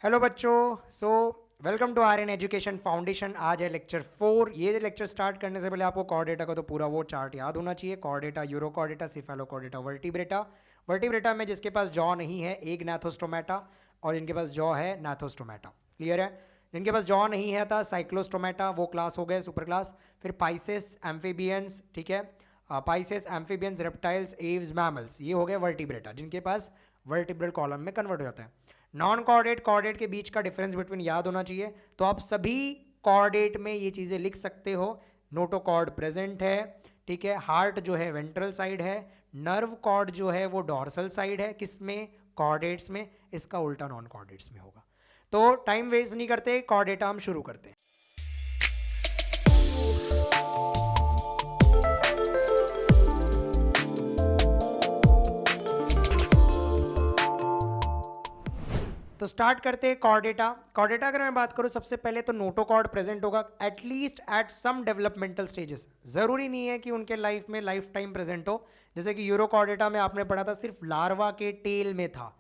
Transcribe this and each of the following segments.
Hello बच्चों, welcome to Aryan Education Foundation. आज है लेक्चर 4। ये लेक्चर स्टार्ट करने से पहले आपको कॉर्डेटा का तो पूरा वो चार्ट याद होना चाहिए। Chordata, urochordata, cephalochordata, vertebrata. Vertebrata में जिसके पास जॉ नहीं है एक नाथोस्टोमेटा, और जिनके पास जॉ है नाथोस्टोमेटा। क्लियर है? जिनके पास जॉ नहीं है था साइक्लोस्टोमेटा, वो क्लास हो गए सुपर क्लास। फिर पाइसेस, एम्फीबियंस, ठीक है, Pisces, amphibians, reptiles, Aves, mammals, ये हो गए वर्टिब्रेटा जिनके पास वर्टिब्रल कॉलम में कन्वर्ट हो जाता है। नॉन कॉर्डेट कॉर्डेट के बीच का डिफरेंस बिटवीन याद होना चाहिए। तो आप सभी कॉर्डेट में ये चीज़ें लिख सकते हो। नोटोकॉर्ड प्रेजेंट है, ठीक है। हार्ट जो है वेंट्रल साइड है। नर्व कॉर्ड जो है वो डॉर्सल साइड है। किसमें? कॉर्डेट्स में। इसका उल्टा नॉन कॉर्डेट्स में होगा। तो टाइम वेस्ट नहीं करते, कॉर्डेटा हम शुरू करते हैं। तो स्टार्ट करते हैं कॉर्डेटा। कॉर्डेटा अगर मैं बात करूं सबसे पहले तो नोटोकॉर्ड प्रेजेंट होगा at least at some developmental stages. जरूरी नहीं है कि उनके लाइफ में लाइफ टाइम प्रेजेंट हो। जैसे कि यूरोकॉर्डेटा में आपने पढ़ा था सिर्फ लार्वा के टेल में था,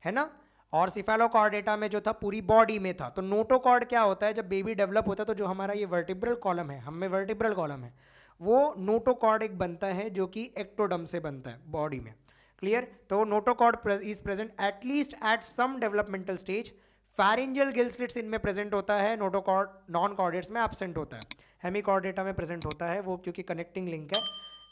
है ना। और सिफेलोकॉर्डेटा में जो था पूरी बॉडी में था। तो नोटोकॉर्ड क्या होता है? जब बेबी डेवलप होता है तो जो हमारा ये वर्टिब्रल कॉलम है, हम में वर्टिब्रल कॉलम है, वो नोटोकॉर्ड एक बनता है जो कि एक्टोडम से बनता है बॉडी में। क्लियर? तो notochord is present at least at some developmental stage. Pharyngeal gill slits इनमें प्रेजेंट होता है, नोटोकॉर्ड नॉन कॉर्डेट्स में एब्सेंट होता है। हेमिकॉर्डेटा में प्रेजेंट होता है वो, क्योंकि कनेक्टिंग लिंक है।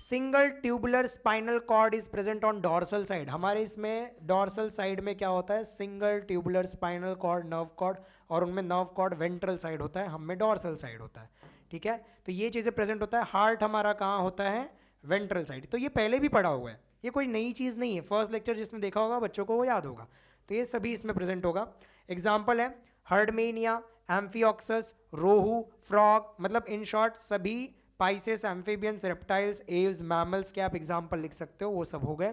Single tubular spinal cord is present on dorsal side. हमारे इसमें डॉर्सल साइड में क्या होता है? Single tubular spinal cord, nerve cord, और उनमें नर्व कॉर्ड वेंट्रल साइड होता है, हम में डॉर्सल साइड होता है। ठीक है, तो ये चीज़ें प्रेजेंट होता है। हार्ट हमारा कहाँ होता है? Ventral side. तो ये पहले भी पढ़ा हुआ है, ये कोई नई चीज़ नहीं है। फर्स्ट लेक्चर जिसने देखा होगा बच्चों को वो याद होगा। तो ये सभी इसमें प्रेजेंट होगा। एग्जाम्पल है हर्डमेनिया, एम्फियोक्सस, रोहू, फ्रॉग, मतलब इन शॉर्ट सभी Pisces, amphibians, reptiles, Aves, mammals के आप एग्जाम्पल लिख सकते हो, वो सब हो गए।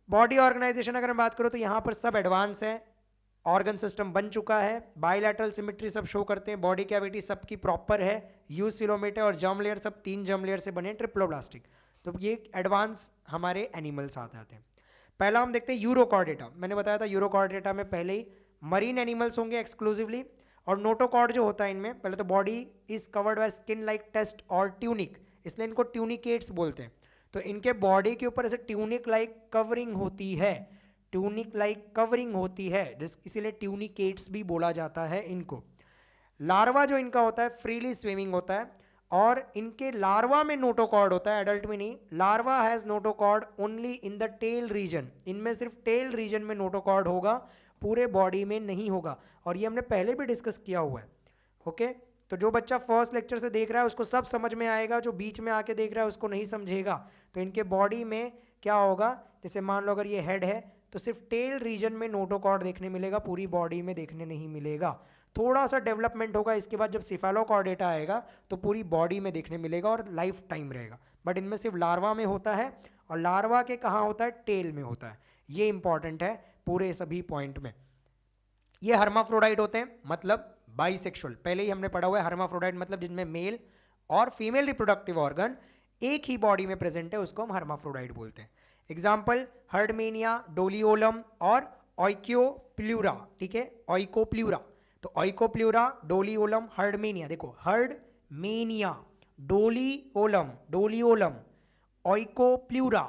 बॉडी ऑर्गेनाइजेशन अगर मैं बात करूँ तो यहाँ पर सब एडवांस है। ऑर्गन सिस्टम बन चुका है, बायलैटरल सिमेट्री सब शो करते हैं, बॉडी कैविटी सबकी प्रॉपर है, यूसिलोमेटर और जर्म लेयर सब 3 जर्म लेयर से बने, ट्रिप्लोब्लास्टिक। तो ये एडवांस हमारे एनिमल्स आते हैं। पहला हम देखते हैं यूरोकॉर्डेटा। मैंने बताया था यूरोकॉर्डेटा में पहले ही मरीन एनिमल्स होंगे एक्सक्लूसिवली। और नोटोकॉर्ड जो होता है इनमें, पहले तो body is covered by skin like test और ट्यूनिक, इसलिए इनको ट्यूनिकेट्स बोलते हैं। तो इनके बॉडी के ऊपर ऐसे ट्यूनिक लाइक कवरिंग होती है, ट्यूनिक लाइक कवरिंग होती है, इसीलिए ट्यूनिकेट्स भी बोला जाता है इनको। लार्वा जो इनका होता है फ्रीली स्विमिंग होता है, और इनके लार्वा में नोटोकॉर्ड होता है, एडल्ट में नहीं। Larva has notochord only in the tail region, इनमें सिर्फ टेल रीजन में नोटोकॉर्ड होगा, पूरे बॉडी में नहीं होगा। और ये हमने पहले भी डिस्कस किया हुआ है। ओके, तो जो बच्चा फर्स्ट लेक्चर से देख रहा है उसको सब समझ में आएगा, जो बीच में आके देख रहा है उसको नहीं समझेगा। तो इनके बॉडी में क्या होगा? जैसे मान लो अगर ये हेड है तो सिर्फ टेल रीजन में नोटोकॉर्ड देखने मिलेगा, पूरी बॉडी में देखने नहीं मिलेगा। थोड़ा सा डेवलपमेंट होगा, इसके बाद जब सिफेलोकॉर्डेटा आएगा तो पूरी बॉडी में देखने मिलेगा और लाइफ टाइम रहेगा। बट इनमें सिर्फ लार्वा में होता है, और लार्वा के कहाँ होता है? टेल में होता है। ये इंपॉर्टेंट है पूरे सभी पॉइंट में। ये हर्माफ्रोडाइट होते हैं, मतलब बाइसेक्सुअल। पहले ही हमने पढ़ा हुआ है हर्माफ्रोडाइट मतलब जिनमें मेल और फीमेल रिप्रोडक्टिव ऑर्गन एक ही बॉडी में प्रेजेंट है, उसको हम हर्माफ्रोडाइट बोलते हैं। एग्जाम्पल हर्डमेनिया, डोलियोलम और ऑइक्योप्ल्यूरा। ठीक है, ऑइकोप्ल्यूरा। तो ऑइकोप्ल्यूरा, डोलियोलम, हर्डमेनिया। देखो हर्डमेनिया, डोलियोलम, डोलियोलम, ऑइकोप्ल्यूरा,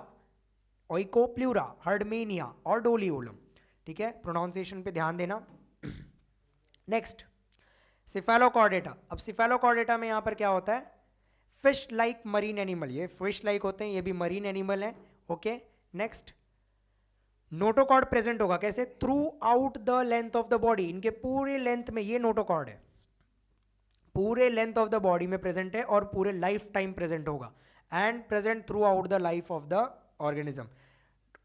ऑइकोप्ल्यूरा, हर्डमेनिया और डोलियोलम। ठीक है, प्रोनाउंसिएशन पे ध्यान देना। Next cephalochordata. अब सिफेलोकॉर्डेटा में यहाँ पर क्या होता है? फिश लाइक मरीन एनिमल, ये फिश लाइक होते हैं, ये भी मरीन एनिमल है। ओके, नेक्स्ट नोटोकॉर्ड प्रेजेंट होगा कैसे? Through out the length of the body, इनके पूरे लेंथ में ये नोटोकॉर्ड है, पूरे लेंथ ऑफ द बॉडी में प्रेजेंट है और पूरे लाइफ टाइम प्रेजेंट होगा, and present through out the life of the organism.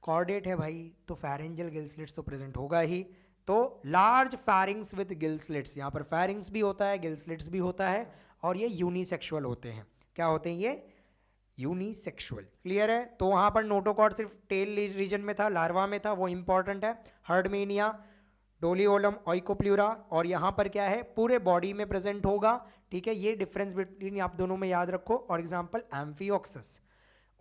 Chordate है भाई तो फैरिंजियल गिल स्लिट्स तो प्रेजेंट होगा ही। तो लार्ज फैरिंग्स विद गिल स्लिट्स, यहाँ पर फैरिंग्स भी होता है, गिल स्लिट्स भी होता है, और ये यूनिसेक्सुअल होते हैं। क्या होते हैं ये? यूनिसेक्सुअल। क्लियर है? तो वहाँ पर नोटोकॉर्ड सिर्फ टेल रीजन में था, लार्वा में था, वो इंपॉर्टेंट है। हर्डमेनिया, डोलियोलम, ऑइकोप्ल्यूरा, और यहाँ पर क्या है? पूरे बॉडी में प्रेजेंट होगा। ठीक है, ये डिफरेंस बिटवीन आप दोनों में याद रखो। और एग्जाम्पल एम्फियोक्सस।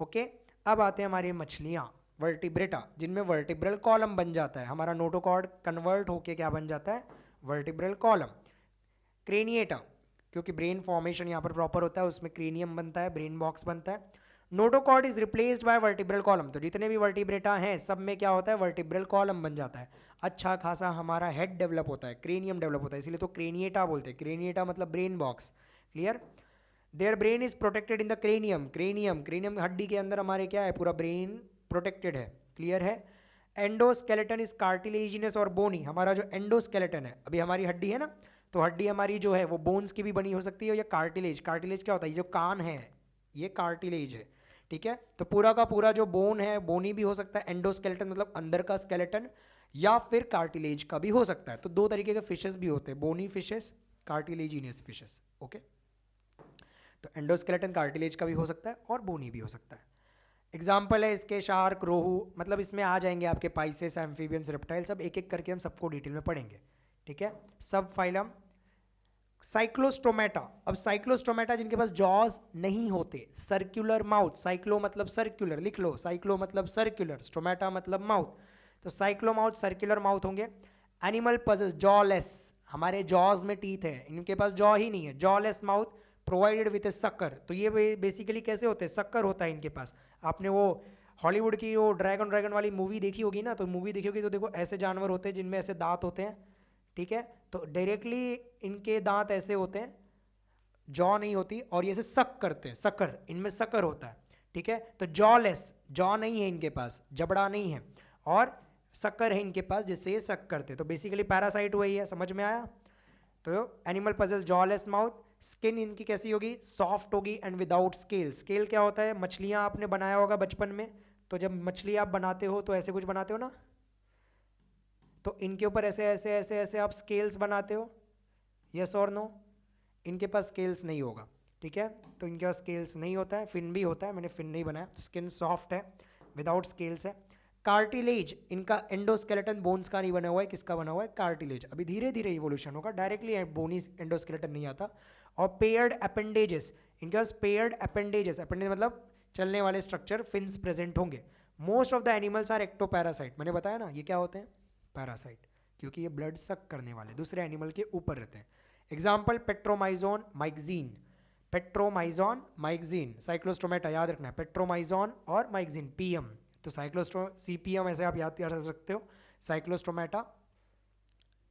ओके, अब आते हैं हमारी मछलियाँ। वर्टिब्रेटा, जिनमें वर्टिब्रल कॉलम बन जाता है, हमारा नोटोकॉर्ड कन्वर्ट होके क्या बन जाता है, वर्टिब्रल कॉलम। क्रेनिएटा, क्योंकि ब्रेन फॉर्मेशन यहाँ पर प्रॉपर होता है, उसमें क्रेनियम बनता है, ब्रेन बॉक्स बनता है। Notochord is replaced by vertebral column, तो जितने भी वर्टिब्रेटा हैं सब में क्या होता है, वर्टिब्रल कॉलम बन जाता है। अच्छा खासा हमारा हेड डेवलप होता है, क्रेनियम डेवलप होता है, इसलिए तो क्रेनिएटा बोलते हैं। क्रेनिएटा मतलब brain box, clear. Their brain is protected in the cranium, cranium हड्डी के अंदर हमारे क्या है, पूरा ब्रेन प्रोटेक्टेड है, क्लियर है। एंडोस्केलेटन इज कार्टिलेजिनस और बोनी, हमारा जो एंडोस्केलेटन है, अभी हमारी हड्डी है ना, तो हड्डी हमारी जो है वो बोन्स की भी बनी हो सकती है, या कार्टिलेज, कार्टिलेज क्या होता है, ये जो कान है ये कार्टिलेज है, ठीक है। तो पूरा का पूरा जो बोन है बोनी भी हो सकता है, एंडोस्केलेटन मतलब अंदर का स्केलेटन, या फिर कार्टिलेज का भी हो सकता है। तो दो तरीके के फिशेस भी होते हैं, bony fishes, cartilaginous fishes, okay. तो एंडोस्केलेटन कार्टिलेज का भी हो सकता है और बोनी भी हो सकता है। एग्जाम्पल है इसके शार्क, रोहू, मतलब इसमें आ जाएंगे आपके पाइसेस, एम्फीबियंस, रेप्टाइल, सब एक एक करके हम सबको डिटेल में पढ़ेंगे, ठीक है। सब फाइलम। साइक्लोस्टोमेटा, अब साइक्लोस्टोमेटा जिनके पास जॉज नहीं होते, सर्कुलर माउथ, साइक्लो मतलब सर्कुलर, लिख लो, साइक्लो मतलब सर्कुलर, स्टोमेटा मतलब माउथ, तो साइक्लो माउथ, सर्कुलर माउथ होंगे। एनिमल पजेस जॉलेस, हमारे जॉज में टीथ है, इनके पास जॉ ही नहीं है, जॉलेस माउथ प्रोवाइडेड विथ ए सक्कर, तो ये बेसिकली कैसे होते हैं, सक्कर होता है इनके पास। आपने वो हॉलीवुड की वो ड्रैगन वाली मूवी देखी होगी ना, तो मूवी देखी होगी तो देखो ऐसे जानवर होते हैं जिनमें ऐसे दांत होते हैं, ठीक है। तो डायरेक्टली इनके दांत ऐसे होते हैं, जॉ नहीं होती, और ये ऐसे सक करते हैं, सकर, इनमें सकर होता है, ठीक है। तो जॉलेस, जॉ नहीं है इनके पास, जबड़ा नहीं है, और सकर है इनके पास जिससे ये सक करते हैं, तो बेसिकली पैरासाइट हुआ ही है, समझ में आया। तो animal possess jawless mouth. Skin इनकी कैसी होगी, सॉफ्ट होगी एंड विदाउट स्केल। स्केल क्या होता है, मछलियां आपने बनाया होगा बचपन में, तो जब मछली आप बनाते हो तो ऐसे कुछ बनाते हो ना, तो इनके ऊपर ऐसे ऐसे ऐसे ऐसे आप स्केल्स बनाते हो, यस और नो। इनके पास स्केल्स नहीं होगा, ठीक है, तो इनके पास स्केल्स नहीं होता है। फिन भी होता है, मैंने फिन नहीं बनाया, स्किन सॉफ्ट है, विदाउट स्केल्स है। कार्टिलेज, इनका एंडोस्केलेटन बोन्स का नहीं बना हुआ है, किसका बना हुआ है, कार्टिलेज। अभी धीरे धीरे इवोल्यूशन होगा, डायरेक्टली बोनी एंडोस्केलेटन नहीं आता। और पेयर्ड अपेंडेजेस, इनके पास पेयर्ड अपेंडेजेस, अपेंडेज मतलब चलने वाले स्ट्रक्चर, फिन्स प्रेजेंट होंगे। Most of the animals are ectoparasite, मैंने बताया ना ये क्या होते हैं, पैरासाइट, क्योंकि ये ब्लड सक करने वाले दूसरे एनिमल के ऊपर रहते हैं। Example Petromyzon, Myxine, Petromyzon, Myxine. Cyclostomata याद रखना है, पेट्रोमाइजोन और माइक्जीन, पीएम, तो सीपीएम ऐसे आप याद कर सकते हो, साइक्लोस्टोमेटा,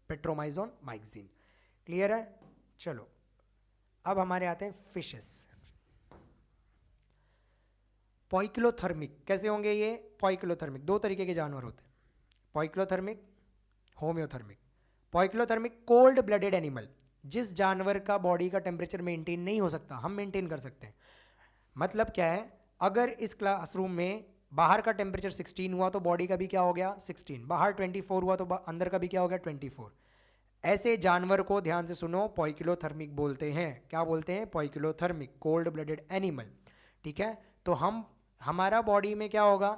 पेट्रोमाइजोन, माइक्जीन, क्लियर है। चलो अब हमारे आते हैं फिशेस। पॉइक्लोथर्मिक कैसे होंगे ये, पॉइक्लोथर्मिक दो तरीके के जानवर होते हैं, पॉइक्लोथर्मिक, होम्योथर्मिक। पॉइक्लोथर्मिक कोल्ड ब्लडेड एनिमल, जिस जानवर का बॉडी का टेम्परेचर मेंटेन नहीं हो सकता, हम मेंटेन कर सकते हैं। मतलब क्या है, अगर इस क्लासरूम में बाहर का टेम्परेचर 16 हुआ तो बॉडी का भी क्या हो गया 16, बाहर 24 हुआ तो अंदर का भी क्या हो गया 24। ऐसे जानवर को ध्यान से सुनो पॉइक्लोथर्मिक बोलते हैं। क्या बोलते हैं, पॉइक्लोथर्मिक, कोल्ड ब्लडेड एनिमल, ठीक है। तो हम, हमारा बॉडी में क्या होगा,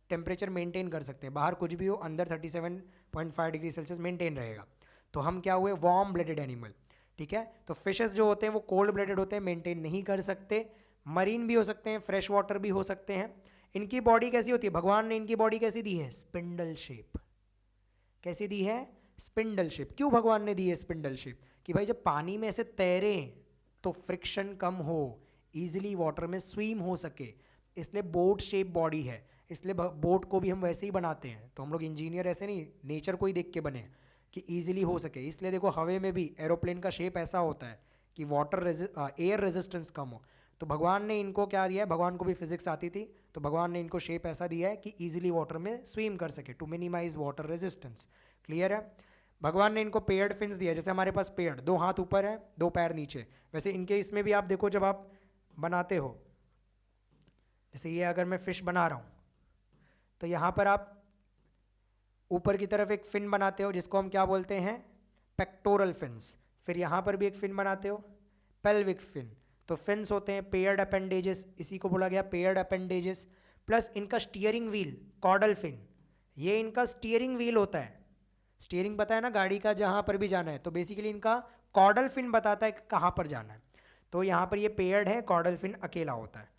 टेम्परेचर मेंटेन कर सकते हैं, बाहर कुछ भी हो अंदर 37.5 डिग्री सेल्सियस मेंटेन रहेगा, तो हम क्या हुए, वार्म ब्लडेड एनिमल, ठीक है। तो फिशेस जो होते हैं वो कोल्ड ब्लडेड होते हैं, मेंटेन नहीं कर सकते, मरीन भी हो सकते हैं, फ्रेश वाटर भी हो सकते हैं। इनकी बॉडी कैसी होती है, भगवान ने इनकी बॉडी कैसी दी है, स्पिंडल शेप, कैसी दी है, स्पिंडल शेप। क्यों भगवान ने दी है स्पिंडल शेप, कि भाई जब पानी में ऐसे तैरें तो फ्रिक्शन कम हो, इजीली वाटर में स्विम हो सके, इसलिए बोट शेप बॉडी है, इसलिए बोट को भी हम वैसे ही बनाते हैं। तो हम लोग इंजीनियर ऐसे नहीं, नेचर को ही देख के बने कि ईजिली हो सके, इसलिए देखो हवा में भी एरोप्लेन का शेप ऐसा होता है कि वाटर एयर रेजिस्टेंस कम हो। तो भगवान ने इनको क्या दिया है, भगवान को भी फिजिक्स आती थी, तो भगवान ने इनको शेप ऐसा दिया है कि ईजिली वाटर में स्विम कर सके, to minimize water resistance, clear है। भगवान ने इनको पेयर्ड फिन्स दिया, जैसे हमारे पास पेयर्ड, दो हाथ ऊपर है दो पैर नीचे, वैसे इनके इसमें भी आप देखो, जब आप बनाते हो, जैसे ये अगर मैं फिश बना रहा हूँ तो यहाँ पर आप ऊपर की तरफ एक फिन बनाते हो जिसको हम क्या बोलते हैं, पेक्टोरल फिन्स, फिर यहाँ पर भी एक फिन बनाते हो, पेल्विक फिन। तो फिन्स होते हैं पेयर्ड अपेंडेजेस, इसी को बोला गया पेयर्ड अपेंडेजेस, प्लस इनका स्टीयरिंग व्हील, कॉर्डल फिन, ये इनका स्टीयरिंग व्हील होता है। स्टीयरिंग पता है ना गाड़ी का, जहाँ पर भी जाना है, तो बेसिकली इनका कॉर्डल फिन बताता है कि कहाँ पर जाना है। तो यहाँ पर ये पेयर्ड है, कॉर्डल फिन अकेला होता है,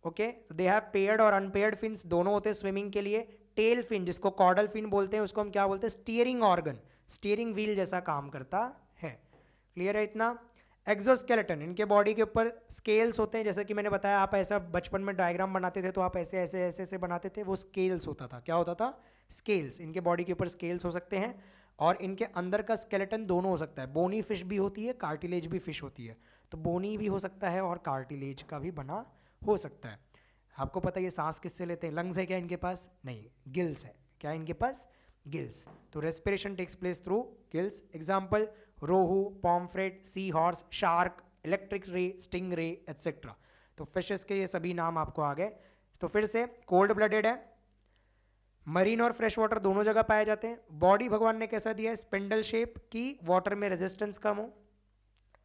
ओके, दे हैव पेयर्ड और अनपेयर्ड फिन्स, दोनों होते हैं स्विमिंग के लिए। टेल फिन जिसको कॉर्डल फिन बोलते हैं उसको हम क्या बोलते हैं, स्टीयरिंग ऑर्गन, स्टीयरिंग व्हील जैसा काम करता है। क्लियर है इतना। एक्सोस्केलेटन, इनके बॉडी के ऊपर स्केल्स होते हैं, जैसे कि मैंने बताया आप ऐसा बचपन में डायग्राम बनाते थे तो आप ऐसे ऐसे ऐसे ऐसे बनाते थे, वो स्केल्स होता था। क्या होता था, स्केल्स। इनके बॉडी के ऊपर स्केल्स हो सकते हैं और इनके अंदर का स्केलेटन दोनों हो सकता है, बोनी फिश भी होती है, कार्टिलेज भी फिश होती है। तो बोनी भी हो सकता है और कार्टिलेज का भी बना हो सकता है। आपको पता है ये सांस किससे लेते हैं, लंग्स है क्या इनके पास, नहीं, गिल्स है। क्या इनके पास, गिल्स। तो respiration takes place through gills. Example, rohu, pomfret, sea horse, shark, electric ray, sting ray etcetera. तो फिशेस के ये सभी नाम आपको आ गए। तो फिर से कोल्ड ब्लडेड है, मरीन और फ्रेश वाटर दोनों जगह पाए जाते हैं। बॉडी भगवान ने कैसा दिया है, स्पिंडल शेप की, वाटर में रेजिस्टेंस कम हो।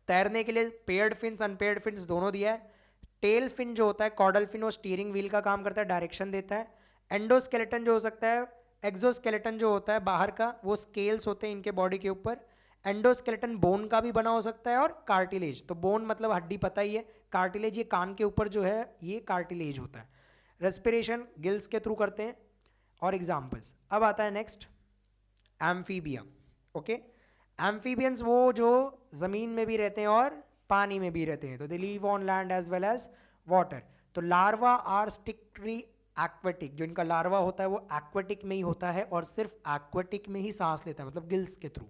तैरने के लिए पेयर्ड फिन्स अनपेयर्ड फिन्स दोनों दिया है। टेल फिन जो होता है, कॉर्डल फिन, वो स्टीयरिंग व्हील का काम करता है, डायरेक्शन देता है। एंडोस्केलेटन जो हो सकता है, एक्सोस्केलेटन जो होता है बाहर का, वो स्केल्स होते हैं इनके बॉडी के ऊपर। एंडोस्केलेटन बोन का भी बना हो सकता है और कार्टिलेज, तो बोन मतलब हड्डी पता ही है, कार्टिलेज ये कान के ऊपर जो है ये कार्टिलेज होता है। रेस्पिरेशन गिल्स के थ्रू करते हैं। और एग्जाम्पल्स, अब आता है नेक्स्ट एम्फीबिया। ओके, एम्फीबियंस वो जो ज़मीन में भी रहते हैं और पानी में भी रहते हैं, तो they live on land as well as water. तो लार्वा आर स्ट्रिक्टली एक्वेटिक, जो इनका लार्वा होता है वो एक्वेटिक में ही होता है और सिर्फ एक्वेटिक में ही सांस लेता है, मतलब गिल्स के थ्रू।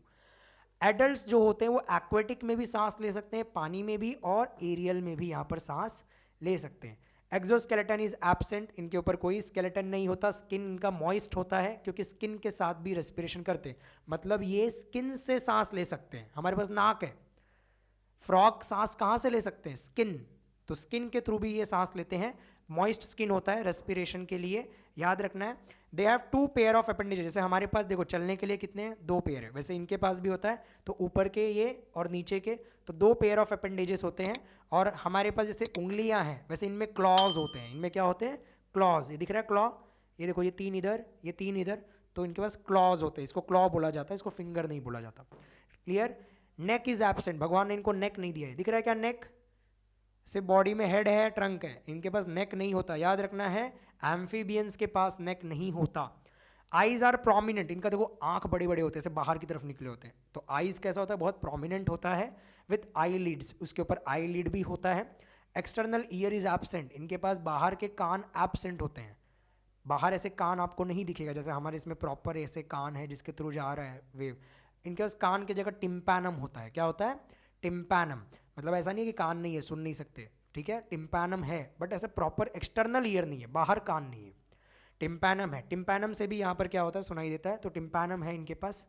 एडल्ट्स जो होते हैं वो एक्वेटिक में भी सांस ले सकते हैं, पानी में भी, और एरियल में भी यहाँ पर सांस ले सकते हैं। एक्सोस्केलेटन इज एब्सेंट, इनके ऊपर कोई स्केलेटन नहीं होता। स्किन इनका मॉइस्ट होता है क्योंकि स्किन के साथ भी रेस्पिरेशन करते हैं, मतलब ये स्किन से सांस ले सकते हैं। हमारे पास नाक है, फ्रॉग सांस कहाँ से ले सकते हैं, स्किन, तो स्किन के थ्रू भी ये सांस लेते हैं। मॉइस्ट स्किन होता है रेस्पिरेशन के लिए, याद रखना है। They have 2 pair of appendages, जैसे हमारे पास देखो चलने के लिए कितने हैं, 2 पेयर है, वैसे इनके पास भी होता है। तो ऊपर के ये और नीचे के, तो 2 पेयर ऑफ अपेंडेजेस होते हैं। और हमारे पास जैसे उंगलियां हैं वैसे इनमें क्लॉज होते हैं। इनमें क्या होते हैं, क्लॉज, ये दिख रहा है क्लॉ, ये देखो ये 3 इधर, ये 3 इधर, तो इनके पास क्लॉज होते हैं। इसको क्लॉ बोला जाता है, इसको फिंगर नहीं बोला जाता। क्लियर। नेक इज एब्सेंट, भगवान ने इनको नेक नहीं दिया है, दिख रहा है क्या, नेक, सिर्फ बॉडी में हेड है, ट्रंक है, इनके पास नेक नहीं होता, याद रखना है। एम्फीबियंस के पास नेक नहीं होता। आईज आर प्रोमिनेंट, इनका देखो आंख बड़े बड़े होते हैं, से बाहर की तरफ निकले होते हैं, तो आईज कैसा होता है, बहुत प्रोमिनेंट होता है, विथ आई लीड्स, उसके ऊपर आई लीड भी होता है। एक्सटर्नल ईयर इज एब्सेंट, इनके पास बाहर के कान एब्सेंट होते हैं, बाहर ऐसे कान आपको नहीं दिखेगा, जैसे हमारे इसमें प्रॉपर ऐसे कान है जिसके थ्रू जा रहा है वेव। इनके पास कान की जगह टिम्पैनम होता है। क्या होता है, टिम्पैनम, मतलब ऐसा नहीं है कि कान नहीं है, सुन नहीं सकते, ठीक है, टिम्पैनम है, बट ऐसे प्रॉपर एक्सटर्नल ईयर नहीं है, बाहर कान नहीं है, टिम्पैनम है। टिम्पैनम से भी यहाँ पर क्या होता है, सुनाई देता है, तो टिम्पैनम है इनके पास,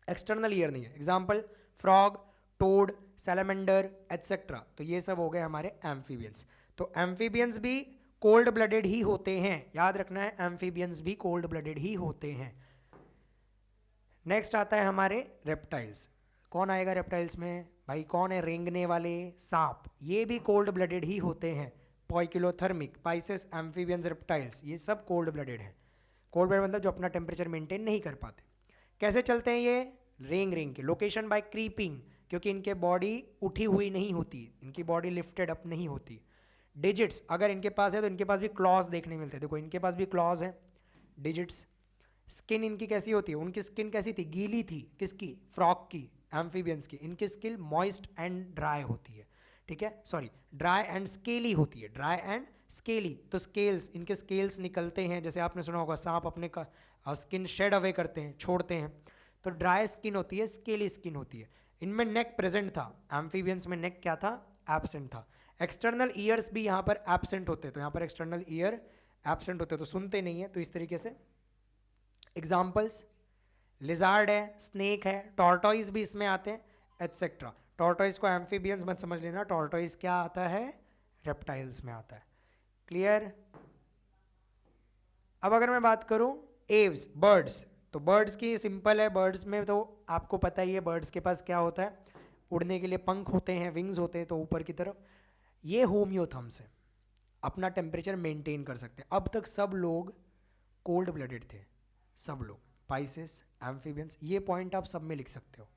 एक्सटर्नल ईयर नहीं है। Example, frog, toad, salamander etcetera. तो ये सब हो गए हमारे एम्फीबियंस। तो एम्फीबियंस भी कोल्ड ब्लडेड ही होते हैं, याद रखना है, एम्फीबियंस भी कोल्ड ब्लडेड ही होते हैं। नेक्स्ट आता है हमारे रेप्टाइल्स। कौन आएगा रेप्टाइल्स में, भाई कौन है, रेंगने वाले सांप, ये भी कोल्ड ब्लडेड ही होते हैं। पॉइकिलोथर्मिक, पाइसेस, एम्फीबियंस, रेप्टाइल्स, ये सब कोल्ड ब्लडेड हैं। कोल्ड ब्लडेड मतलब जो अपना टेम्परेचर मेंटेन नहीं कर पाते। कैसे चलते हैं ये, रेंग रेंग के। लोकेशन बाय क्रीपिंग, क्योंकि इनके बॉडी उठी हुई नहीं होती, इनकी बॉडी लिफ्टेड अप नहीं होती। डिजिट्स अगर इनके पास है तो इनके पास भी क्लॉज देखने मिलते हैं, देखो इनके पास भी क्लॉज है, डिजिट्स। स्किन इनकी कैसी होती है, उनकी स्किन कैसी थी, गीली थी, किसकी, फ्रॉग की, एम्फीबियंस की। इनकी स्किन मॉइस्ट एंड ड्राई होती है, ठीक है, सॉरी, ड्राई एंड स्केली होती है, ड्राई एंड स्केली। तो स्केल्स, इनके स्केल्स निकलते हैं, जैसे आपने सुना होगा सांप अपने का स्किन शेड अवे करते हैं, छोड़ते हैं, तो ड्राई स्किन होती है, स्केली स्किन होती है। इनमें नेक प्रेजेंट था, एम्फीबियंस में नेक क्या था, एब्सेंट था। एक्सटर्नल ईयर्स भी यहाँ पर एब्सेंट होते हैं, तो यहाँ पर एक्सटर्नल ईयर एब्सेंट होते हैं, तो सुनते नहीं है, तो इस तरीके से। एग्जाम्पल्स, लिजार्ड है, स्नेक है, टॉर्टोइज भी इसमें आते हैं, एट्सेट्रा। टॉर्टोइज को एम्फीबियंस मत समझ लेना, टॉर्टोइज क्या आता है, रेप्टाइल्स में आता है। क्लियर। अब अगर मैं बात करूं एव्स, बर्ड्स, तो बर्ड्स की सिंपल है, बर्ड्स में तो आपको पता ही है बर्ड्स के पास क्या होता है, उड़ने के लिए पंख होते हैं, विंग्स होते हैं, तो ऊपर की तरफ। ये होम्योथर्म्स है, अपना टेम्परेचर मेंटेन कर सकते हैं। अब तक सब लोग कोल्ड ब्लडेड थे, सब लोग, पाइसेस, एम्फीबियंस, ये पॉइंट आप सब में लिख सकते हो।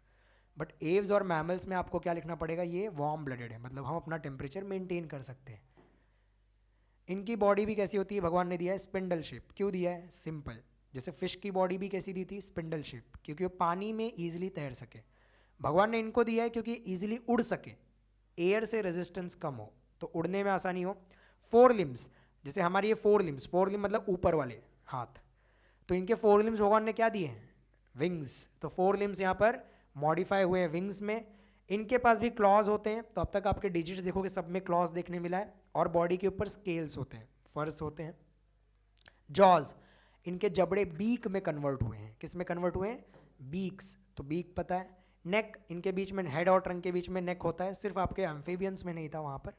बट एव्स और मैमल्स में आपको क्या लिखना पड़ेगा, ये वार्म ब्लडेड है, मतलब हम अपना टेम्परेचर मेंटेन कर सकते हैं। इनकी बॉडी भी कैसी होती है, भगवान ने दिया है स्पिंडल शेप। क्यों दिया है, सिंपल। जैसे फिश की बॉडी भी कैसी दी थी, स्पिंडल शेप, क्योंकि वो पानी में ईजिली तैर सके। भगवान ने इनको दिया है क्योंकि ईजिली उड़ सके, एयर से रेजिस्टेंस कम हो, तो उड़ने में आसानी हो। 4 लिम्स, जैसे हमारी ये 4 लिम्स, 4 लिम्स मतलब ऊपर वाले हाथ, तो इनके 4 लिम्स भगवान ने क्या दिए हैं, विंग्स। तो 4 लिम्स यहाँ पर मॉडिफाई हुए हैं विंग्स में। इनके पास भी क्लॉज होते हैं, तो अब तक आपके डिजिट्स देखोगे सब में क्लॉज देखने मिला है, और बॉडी के ऊपर स्केल्स होते हैं, फर्स होते हैं। जॉज, इनके जबड़े बीक में कन्वर्ट हुए हैं। किस में कन्वर्ट हुए हैं, बीक्स, तो बीक पता है। नेक, इनके बीच में हेड और ट्रंक के बीच में नेक होता है, सिर्फ आपके एम्फीबियंस में नहीं था वहाँ पर।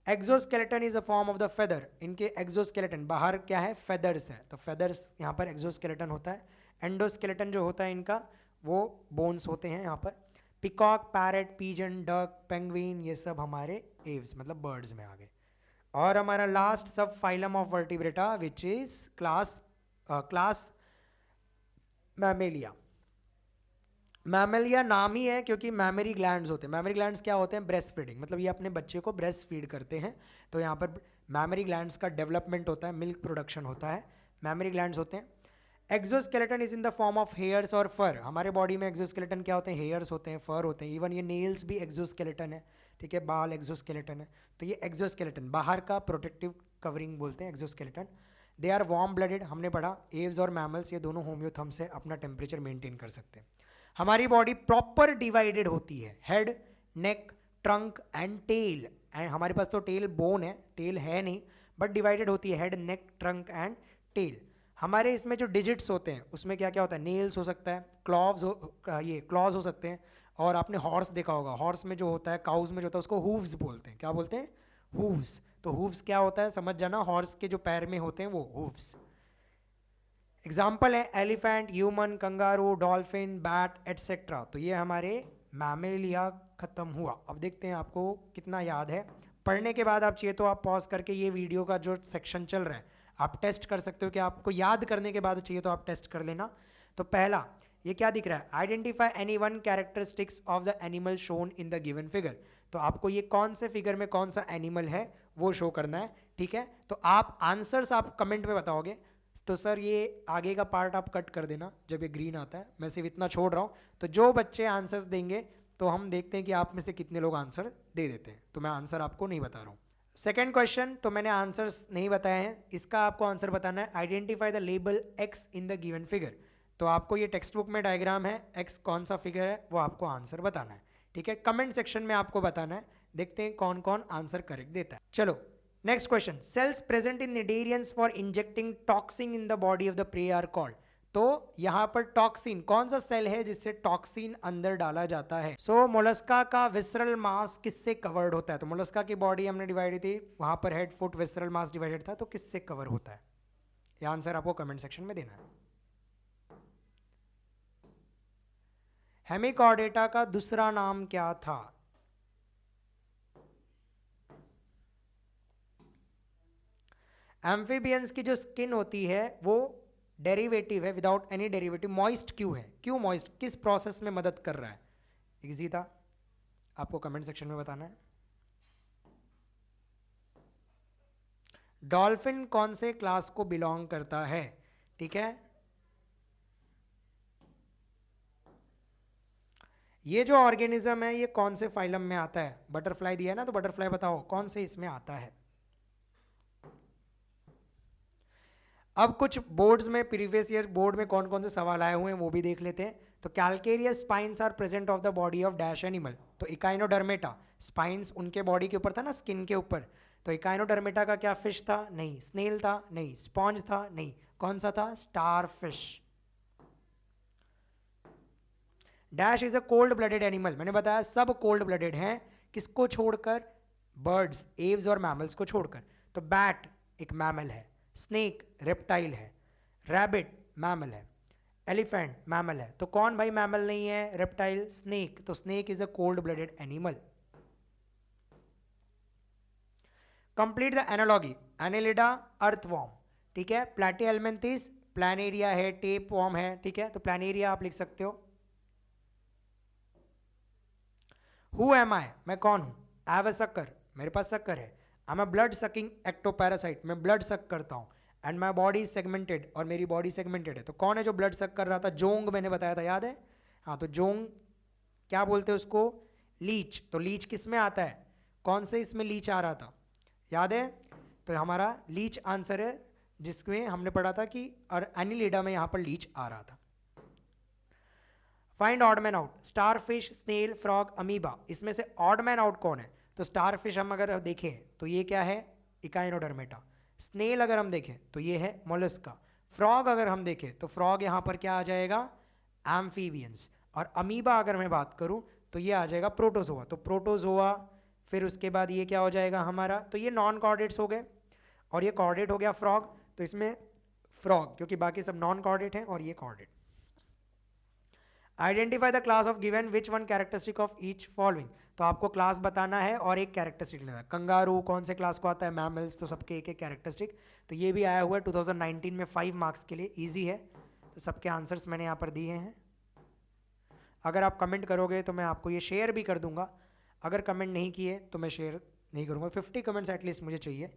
Exoskeleton is a form of the feather, इनके एक्सोस्केलेटन बाहर क्या है, फेदर्स है, तो फेदर्स यहाँ पर एक्सोस्केलेटन होता है। एंडोस्केलेटन जो होता है इनका, वो बोन्स होते हैं यहाँ पर। Peacock, parrot, pigeon, duck, penguin, ये सब हमारे एव्स मतलब बर्ड्स में आ गए। और हमारा लास्ट सब phylum of vertebrata which is class Mammalia. Mammalia नाम ही है क्योंकि मैमरी ग्लैंड्स होते हैं। मैमरी ग्लैंड्स क्या होते हैं, ब्रेस्ट फीडिंग, मतलब ये अपने बच्चे को ब्रेस्ट फीड करते हैं, तो यहाँ पर मैमरी ग्लैंड्स का डेवलपमेंट होता है, मिल्क प्रोडक्शन होता है, मैमरी ग्लैंड्स होते हैं। Exoskeleton is in the form of hairs और फर, हमारे बॉडी में एक्सोस्केलेटन क्या होते हैं, हेयर्स होते हैं, फर होते हैं, इवन ये नेल्स भी एक्सोस्केलेटन है, ठीक है, बाल एक्सोस्केलेटन है। तो ये एक्सोस्केलेटन बाहर का प्रोटेक्टिव कवरिंग बोलते हैं exoskeleton. They are warm blooded, हमने पढ़ा एव्स और मैमल्स ये दोनों होम्योथर्म से अपना टेम्परेचर मेंटेन कर सकते हैं। हमारी बॉडी प्रॉपर डिवाइडेड होती है, head, neck, trunk and tail. And हमारे पास तो टेल बोन है, टेल है नहीं, बट डिवाइडेड होती है, head, neck, trunk and tail. हमारे इसमें जो डिजिट्स होते हैं उसमें क्या क्या होता है, नेल्स हो सकता है, क्लॉज हो सकते हैं, और आपने हॉर्स देखा होगा, हॉर्स में जो होता है, काउज में जो होता है उसको हूव्स बोलते हैं। क्या बोलते हैं, हूव्स। तो हूव्स क्या होता है समझ जाना, हॉर्स के जो पैर में होते हैं वो हूव्स। एग्जाम्पल है elephant, human, kangaroo, dolphin, bat etcetera. तो ये हमारे मैमेलिया खत्म हुआ। अब देखते हैं आपको कितना याद है। पढ़ने के बाद आप चाहिए तो आप पॉज करके ये वीडियो का जो सेक्शन चल रहा है आप टेस्ट कर सकते हो कि आपको याद करने के बाद चाहिए तो आप टेस्ट कर लेना। तो पहला ये क्या दिख रहा है, identify any one characteristics of the animal shown in the given figure. तो आपको ये कौन से फिगर में कौन सा एनिमल है वो शो करना है, ठीक है। तो आप आंसर्स आप कमेंट में बताओगे। तो सर ये आगे का पार्ट आप कट कर देना जब ये ग्रीन आता है, मैं सिर्फ इतना छोड़ रहा हूँ। तो जो बच्चे आंसर्स देंगे तो हम देखते हैं कि आप में से कितने लोग आंसर दे देते हैं। तो मैं आंसर आपको नहीं बता रहा हूँ। सेकेंड क्वेश्चन, तो मैंने आंसर्स नहीं बताए हैं, इसका आपको आंसर बताना है। Identify the label x in the given figure. तो आपको ये टेक्स्ट बुक में डायग्राम है, एक्स कौन सा फिगर है वो आपको आंसर बताना है, ठीक है। कमेंट सेक्शन में आपको बताना है, देखते हैं कौन कौन आंसर करेक्ट देता है। चलो next question, cells present in cnidarians for injecting toxin in the body of the prey are called. तो यहाँ पर टॉक्सिन, कौन सा सेल है जिससे टॉक्सिन अंदर डाला जाता है। सो मोलस्का का विसरल मास किससे कवर्ड होता है। तो मोलस्का की बॉडी हमने डिवाइड थी, वहां पर head, foot, visceral mass divided था, तो किससे कवर होता है, ये आंसर आपको कमेंट सेक्शन में देना है। हेमिकॉर्डेटा का दूसरा नाम क्या था। एम्फीबियंस की जो स्किन होती है वो डेरिवेटिव है, विदाउट एनी डेरिवेटिव। मॉइस्ट क्यों है, क्यों मॉइस्ट, किस प्रोसेस में मदद कर रहा है, इजी था, आपको कमेंट सेक्शन में बताना है। डॉल्फिन कौन से क्लास को बिलोंग करता है, ठीक है। ये जो ऑर्गेनिज्म है ये कौन से फाइलम में आता है, बटरफ्लाई दिया है ना, तो बटरफ्लाई बताओ कौन से इसमें आता है। अब कुछ बोर्ड्स में, प्रीवियस ईयर बोर्ड में कौन कौन से सवाल आए हुए हैं वो भी देख लेते हैं। तो calcareous spines are present of the body of dash animal. तो इकाइनोडर्मेटा, स्पाइंस उनके बॉडी के ऊपर था ना, स्किन के ऊपर। तो इकाइनोडर्मेटा का क्या फिश था, नहीं। स्नेल था, नहीं। स्पॉन्ज था, नहीं। कौन सा था, star fish. Dash is a cold blooded animal, मैंने बताया सब कोल्ड ब्लडेड हैं, किसको छोड़कर, बर्ड्स, एव्स और मैमल्स को छोड़कर। तो बैट एक मैमल है, स्नेक रेप्टाइल है, रैबिट मैमल है, एलिफेंट मैमल है। तो कौन भाई मैमल नहीं है, रेप्टाइल, स्नेक। तो snake is a cold blooded animal. Complete the analogy, Annelida earthworm, ठीक है। प्लैटीहेल्मिन्थेस प्लानेरिया है, टेप वॉर्म है, ठीक है। तो प्लानेरिया आप लिख सकते हो। हु एम आई, मैं कौन हूं, आई हैव अ शक्कर, मेरे पास शक्कर है। I am a blood sucking ectoparasite, मैं ब्लड सक करता हूँ, एंड माई बॉडी सेगमेंटेड, और मेरी बॉडी सेगमेंटेड है। तो कौन है जो ब्लड सक कर रहा था? जोंग, मैंने बताया था, याद है? हाँ, तो जोंग क्या बोलते हैं उसको? लीच। तो लीच किस में आता है? कौन से इसमें लीच आ रहा था, याद है? तो हमारा लीच आंसर है, जिसमें हमने पढ़ा था कि और एनिलिडा में यहाँ पर लीच आ रहा था। Find odd man out, starfish, snail, frog, amoeba, इसमें से ऑड मैन आउट कौन है? तो स्टार फिश हम अगर देखें तो ये क्या है? इकाइनोडर्मेटा। स्नेल अगर हम देखें तो ये है मोलस्का। फ्रॉग अगर हम देखें तो फ्रॉग यहाँ पर क्या आ जाएगा? एम्फीबियंस। और अमीबा अगर मैं बात करूँ तो ये आ जाएगा प्रोटोजोआ। तो प्रोटोजोआ, फिर उसके बाद ये क्या हो जाएगा हमारा? तो ये नॉन कॉर्डेट्स हो गए, और ये कॉर्डेट हो गया फ्रॉग। तो इसमें फ्रॉग, क्योंकि बाकी सब नॉन कॉर्डेट हैं और ये chordate. Identify the class of given which one characteristic of each following. तो आपको क्लास बताना है और एक कैरेक्टरिस्टिक लेना है। कंगारू कौन से क्लास को आता है? मैमल्स। तो सबके एक एक कैरेक्टरिस्टिक। तो ये भी आया हुआ है 2019 में 5 मार्क्स के लिए, ईजी है। तो सबके आंसर्स मैंने यहाँ पर दिए हैं। अगर आप कमेंट करोगे तो मैं आपको ये शेयर भी कर दूंगा, अगर कमेंट नहीं किए तो मैं शेयर नहीं करूँगा। 50 कमेंट्स एटलीस्ट मुझे चाहिए।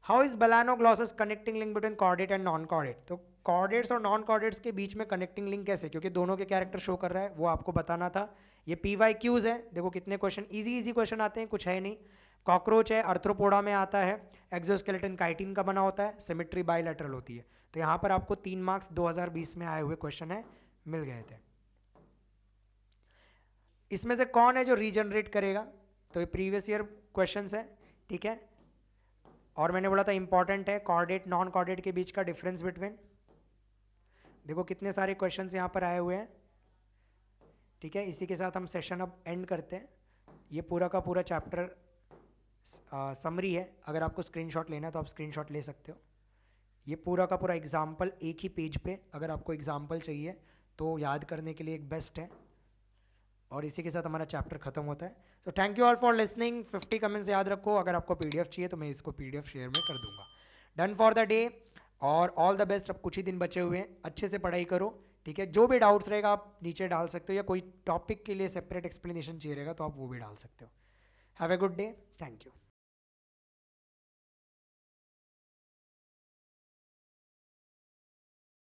How is Balanoglossus connecting link between chordate and non chordate? तो कॉर्डेट्स और नॉन कॉर्डेट्स के बीच में कनेक्टिंग लिंक कैसे? क्योंकि दोनों के कैरेक्टर शो कर रहा है, वो आपको बताना था। ये PYQs है, देखो कितने क्वेश्चन, इजी क्वेश्चन आते हैं, कुछ है नहीं। कॉकरोच है, अर्थ्रोपोडा में आता है, एक्सोस्केलेटन काइटिन का बना होता है, सिमेट्री बाइलैटरल होती है। तो यहाँ पर आपको 3 मार्क्स 2020 में आए हुए क्वेश्चन है, मिल गए थे। इसमें से कौन है जो रीजनरेट करेगा? तो ये प्रीवियस ईयर क्वेश्चंस है, ठीक है। और मैंने बोला था इंपॉर्टेंट है कॉर्डेट नॉन कॉर्डेट के बीच का डिफरेंस बिटवीन। देखो कितने सारे क्वेश्चंस यहाँ पर आए हुए हैं, ठीक है। इसी के साथ हम सेशन अब एंड करते हैं। ये पूरा का पूरा चैप्टर समरी है, अगर आपको स्क्रीनशॉट लेना है तो आप स्क्रीनशॉट ले सकते हो। ये पूरा का पूरा एग्जाम्पल एक ही पेज पे, अगर आपको एग्जाम्पल चाहिए तो याद करने के लिए एक बेस्ट है। और इसी के साथ हमारा चैप्टर खत्म होता है। तो thank you all for listening. 50 comments याद रखो। अगर आपको PDF चाहिए तो मैं इसको PDF शेयर में कर दूंगा। डन फॉर द डे और ऑल द बेस्ट। अब कुछ ही दिन बचे हुए हैं, अच्छे से पढ़ाई करो, ठीक है। जो भी डाउट्स रहेगा आप नीचे डाल सकते हो, या कोई टॉपिक के लिए सेपरेट एक्सप्लेनेशन चाहिए रहेगा तो आप वो भी डाल सकते हो। Have a good day, thank you.